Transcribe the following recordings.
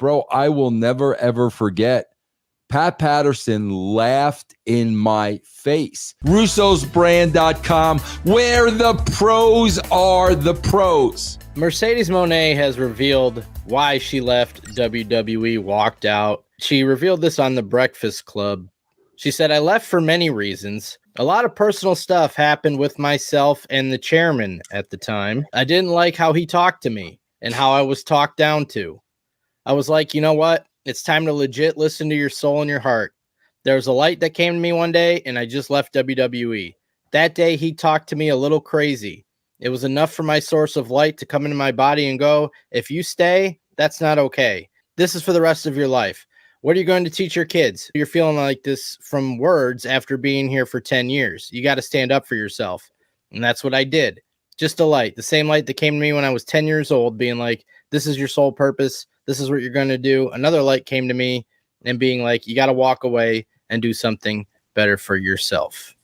bro, I will never, ever forget. Pat Patterson laughed in my face. Russo'sBrand.com, where the pros are the pros. Mercedes Mone has revealed why she left WWE, walked out. She revealed this on The Breakfast Club. She said, I left for many reasons. A lot of personal stuff happened with myself and the chairman at the time. I didn't like how he talked to me and how I was talked down to. I was like, you know what? It's time to legit listen to your soul and your heart. There was a light that came to me one day, and I just left WWE. That day, he talked to me a little crazy. It was enough for my source of light to come into my body and go, if you stay, that's not okay. This is for the rest of your life. What are you going to teach your kids? You're feeling like this from words after being here for 10 years. You got to stand up for yourself. And that's what I did. Just a light, the same light that came to me when I was 10 years old, being like, this is your sole purpose. This is what you're going to do. Another light came to me and being like, you got to walk away and do something better for yourself.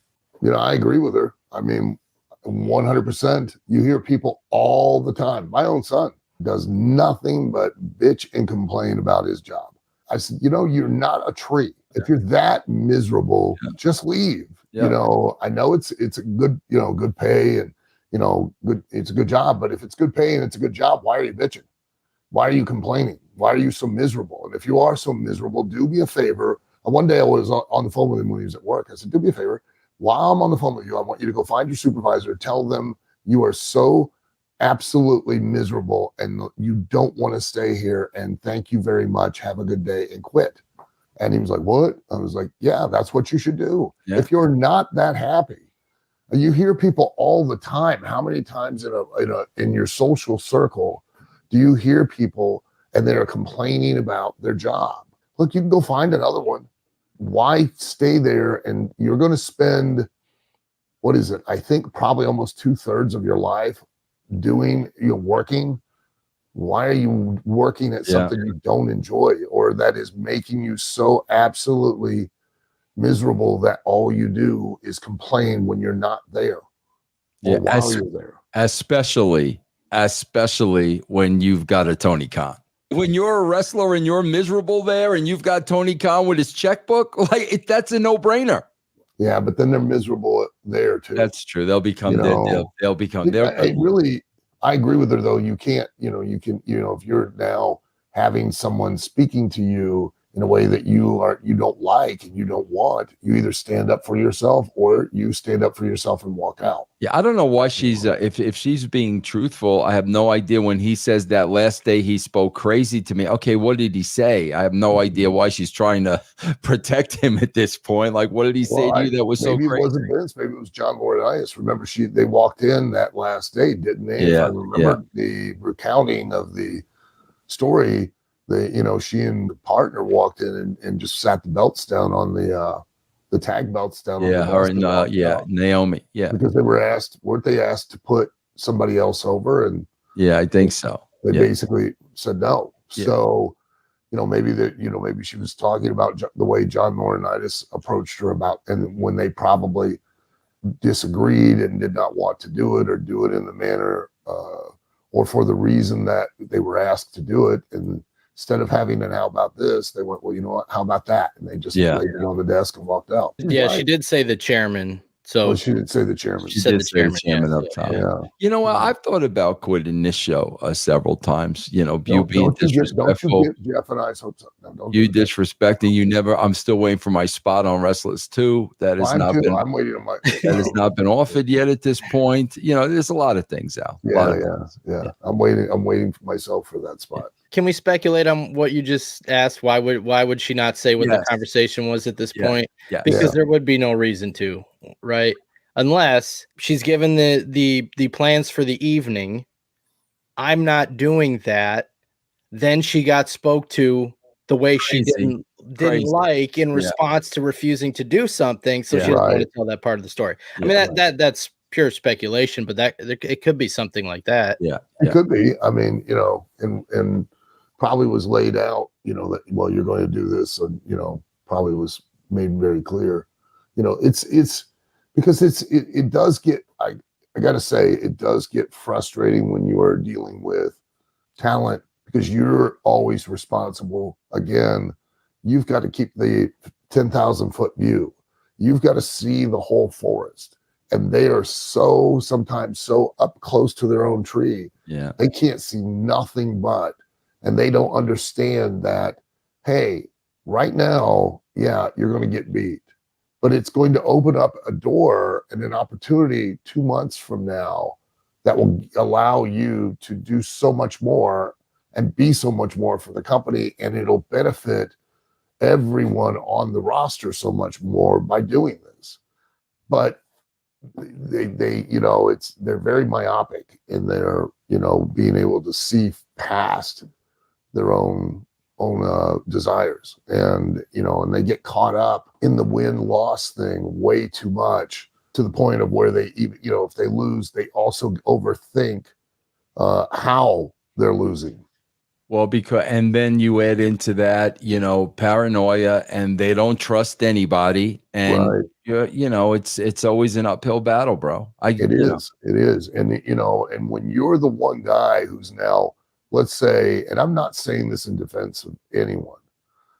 You know, I agree with her. I mean, 100%. You hear people all the time. My own son does nothing but bitch and complain about his job. I said, you know, you're not a tree. If you're that miserable, just leave. You know, I know it's a good, you know, good pay and, you know, good. It's a good job. But if it's good pay and it's a good job, why are you bitching? Why are you complaining? Why are you so miserable? And if you are so miserable, do me a favor. One day I was on the phone with him when he was at work. I said, do me a favor. While I'm on the phone with you, I want you to go find your supervisor, tell them you are so absolutely miserable and you don't want to stay here, and thank you very much. Have a good day, and quit. And he was like, what? I was like, yeah, that's what you should do. Yeah. If you're not that happy, you hear people all the time. How many times in your social circle do you hear people and they're complaining about their job? Look, you can go find another one. Why stay there? And you're going to spend, what is it? I think probably almost 2/3 of your life working. Why are you working at something you don't enjoy, or that is making you so absolutely miserable that all you do is complain when you're not there or while you're there? Especially when you've got a Tony Khan. When you're a wrestler and you're miserable there and you've got Tony Khan with his checkbook, that's a no-brainer. Yeah, but then they're miserable there too. That's true. They'll become they'll become I agree with her though. You can't, if you're now having someone speaking to you in a way that you don't like and you don't want, you either stand up for yourself or you stand up for yourself and walk out. Yeah, I don't know why she's if she's being truthful. I have no idea. When he says that last day he spoke crazy to me. Okay, what did he say? I have no idea why she's trying to protect him at this point. Like, what did he say to you that was so crazy? Maybe it wasn't Vince. Maybe it was John Laurinaitis. Remember, they walked in that last day, didn't they? Yeah, if I remember the recounting of the story. She and the partner walked in and just sat the belts down on the tag belts down. Yeah, her and Naomi. Yeah, because weren't they asked to put somebody else over? And yeah, I think so. They basically said no. Yeah. So, maybe maybe she was talking about the way John Laurinaitis approached her and when they probably disagreed and did not want to do it or do it in the manner or for the reason that they were asked to do it. And instead of having an how about this, they went, well, you know what? How about that? And they just laid it on the desk and walked out. Yeah, she did say the chairman. So she did say the chairman. She said the chairman up top. Yeah. You know what? I've thought about quitting this show several times. You being disrespectful. Don't you get Jeff and I's hopes up. No, you disrespecting. You never. I'm still waiting for my spot on Wrestlers 2. That has not been. I'm waiting on my. That has not been offered yet at this point. There's a lot of things out. Yeah. I'm waiting for myself for that spot. Can we speculate on what you just asked? Why would she not say what the conversation was at this point? Yeah. Because there would be no reason to, right? Unless she's given the plans for the evening. I'm not doing that. Then she got spoke to the way she didn't like in response to refusing to do something. So she doesn't want to tell that part of the story. I mean, that's pure speculation, but it could be something like that. Yeah. It could be. I mean, and probably was laid out, that, well, you're going to do this. And, probably was made very clear, it's because it does get, I got to say, it does get frustrating when you are dealing with talent because you're always responsible. Again, you've got to keep the 10,000 foot view. You've got to see the whole forest. And they are sometimes so up close to their own tree. Yeah. They can't see nothing but, and they don't understand that, hey, right now, yeah, you're going to get beat, but it's going to open up a door and an opportunity 2 months from now that will allow you to do so much more and be so much more for the company. And it'll benefit everyone on the roster so much more by doing this. But they they're very myopic in their, being able to see past their own desires, and and they get caught up in the win-loss thing way too much, to the point of where they even, if they lose, they also overthink how they're losing. Well, and then you add into that, paranoia, and they don't trust anybody, and Right. it's always an uphill battle, bro. It is, and and when you're the one guy who's now, let's say, and I'm not saying this in defense of anyone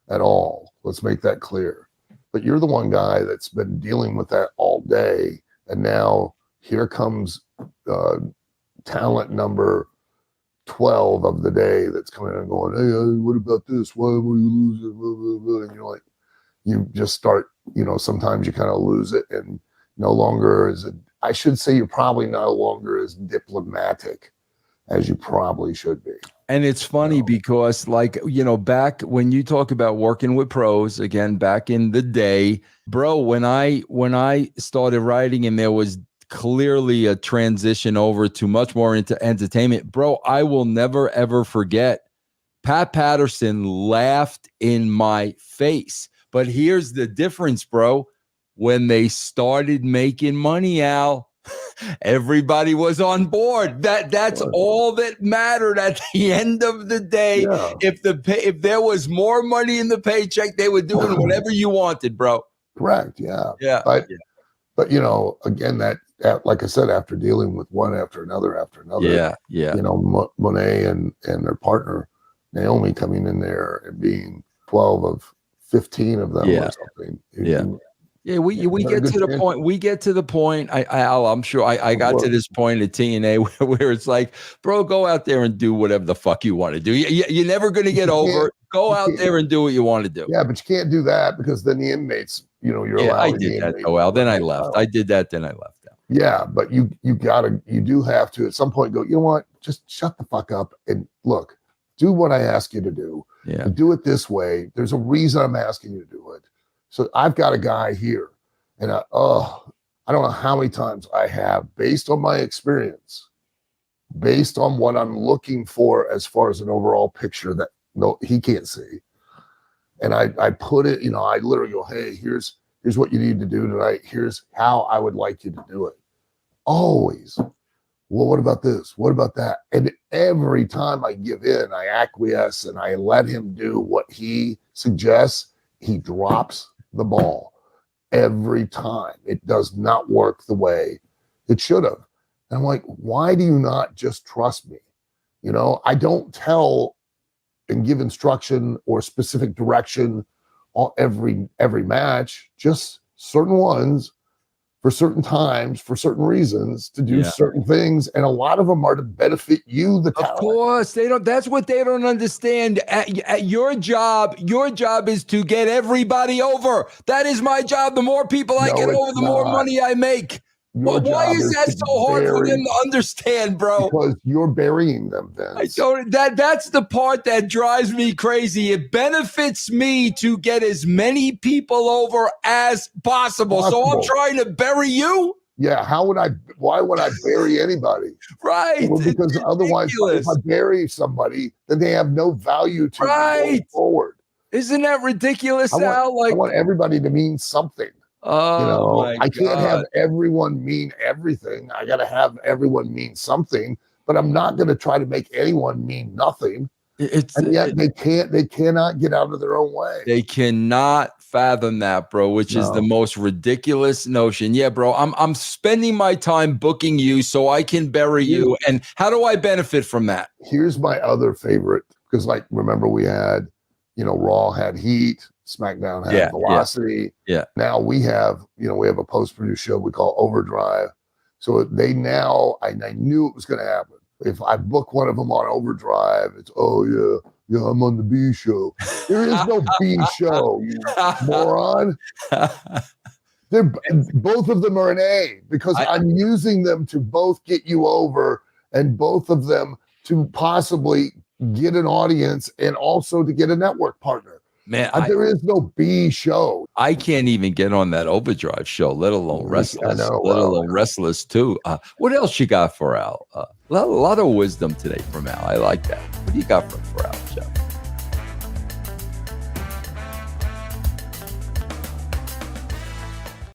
at all, let's make that clear, but you're the one guy that's been dealing with that all day, and now here comes talent number 12 of the day that's coming in and going, hey, what about this? Why will you lose it? Blah, blah, blah. And you're like, you just start, sometimes you kind of lose it, and no longer I should say you're probably no longer as diplomatic as you probably should be. And it's funny because, back when you talk about working with pros, again, back in the day, bro, when I started writing and there was clearly a transition over to much more into entertainment, bro, I will never, ever forget Pat Patterson laughed in my face. But here's the difference, bro. When they started making money, Al, everybody was on board. That's all that mattered at the end of the day. Yeah. If there was more money in the paycheck, they were doing whatever you wanted, bro. Correct. Yeah. Yeah. But again, that like I said, after dealing with one after another, yeah. Monet and their partner Naomi coming in there and being 12 of 15 of them or something. Yeah, we get to the point. We get to the point. I'm sure I got to this point at TNA where it's like, bro, go out there and do whatever the fuck you want to do. You're never going to get over. Go out there and do what you want to do. Yeah, but you can't do that, because then the inmates, you're allowed. I did that. Oh well, then I left. I did that. Then I left. Yeah, but you do have to at some point go, you know what? Just shut the fuck up and look, do what I ask you to do. Yeah. And do it this way. There's a reason I'm asking you to do it. So I've got a guy here, and I don't know how many times I have, based on my experience, based on what I'm looking for as far as an overall picture that he can't see. And I put it, I literally go, hey, here's what you need to do tonight. Here's how I would like you to do it. Always. Well, what about this? What about that? And every time I give in, I acquiesce and I let him do what he suggests, he drops the ball every time. It does not work the way it should have. And I'm like, why do you not just trust me? I don't tell and give instruction or specific direction on every match, just certain ones for certain times, for certain reasons, to do certain things. And a lot of them are to benefit you, the talent. Of course, they don't. That's what they don't understand. At your job is to get everybody over. That is my job. The more people I get over, the more money I make. Why is that so hard for them to understand, bro? Because you're burying them, Vince. That's the part that drives me crazy. It benefits me to get as many people over as possible. So I'm trying to bury you? Yeah, why would I bury anybody? Right. Well, because otherwise, if I bury somebody, then they have no value to me going forward. Isn't that ridiculous, Al? I want everybody to mean something. Oh, I can't have everyone mean everything. I got to have everyone mean something, but I'm not going to try to make anyone mean nothing. And yet they cannot get out of their own way. They cannot fathom that, bro, which is the most ridiculous notion. Yeah, bro, I'm spending my time booking you so I can bury you. And how do I benefit from that? Here's my other favorite Because like, remember we had, Raw had Heat, SmackDown had Velocity. Yeah. Now we have a post-produced show we call Overdrive. So they now, I knew it was going to happen. If I book one of them on Overdrive, it's, I'm on the B show. There is no B show, you moron. Both of them are an A because I'm using them to both get you over and both of them to possibly get an audience and also to get a network partner. Man, there is no B show. I can't even get on that Overdrive show, let alone Restless. Restless too. What else you got for Al? A lot of wisdom today from Al. I like that. What do you got for Al, Jeff?